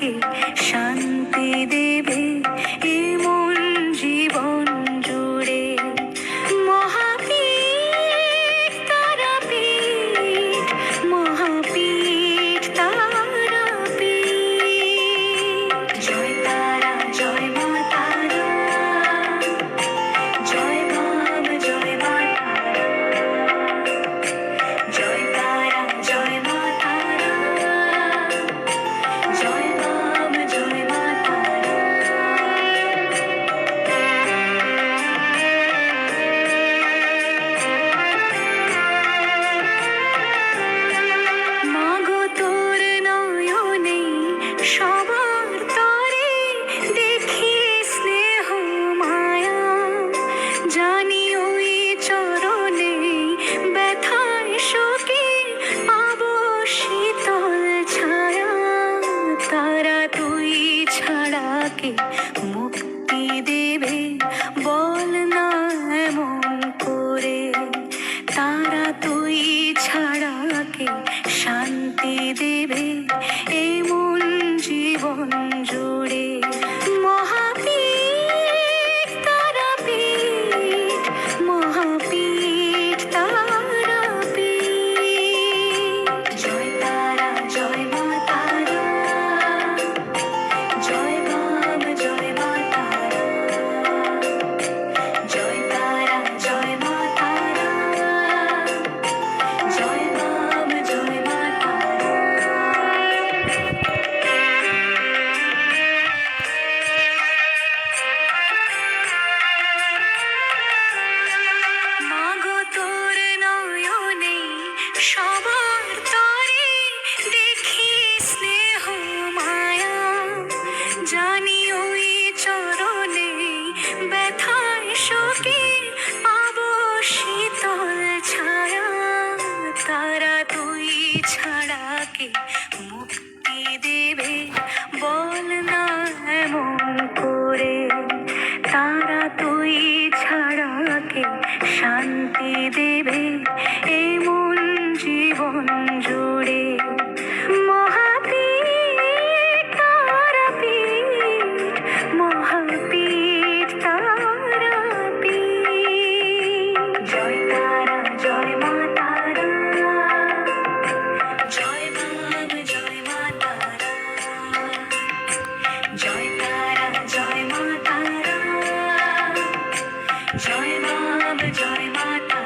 ছাড়াকে শান্তি দেবে এমন জীবন জুড়ে। মহাপীঠ তারাপীঠ, মহাপীঠ তারাপীঠ। জয় তারা, জয় মা তারা, জয় বাম, জয় মা তারা। জয় তারা, জয় মা তারা, জয় বাম, জয় মা তারা। মাগো তোর নয়নে সবার তরে দেখি স্নেহ মায়া, জানি ওই চরণে ব্যথায় শোকে পাবো শীতল ছায়া। তারা তুই ছাড়া কে মুক্তি দেবে বল না এমন করে। তারা তুই ছাড়া কে শান্তি দেবে এমন জীবন জুড়ে। মহাপীঠ তারাপীঠ, মহাপীঠ তারাপীঠ। জয় তারা, জয় মা তারা, জয় বাম, জয় মা তারা। জয় তারা, জয় মা তারা, জয় বাম, জয় মা তারা। মাগো তোর নয়নে সবার তরে দেখি স্নেহ মায়া, জানি ওই চরণে ব্যথায় শোকে পাবো শীতল ছায়া। তারা তুই ছাড়া কে মুক্তি দেবে বল না এমন করে। তারা তুই ছাড়া কে শান্তি দেবে এমন জীবন জুড়ে। মহাপীঠ তারাপীঠ, মহাপীঠ তারাপীঠ। জয় তারা, জয় মা তারা, জয় বাম, জয় মা তারা। জয় তারা, জয় মা তারা, জয় বাম, জয় মা তারা।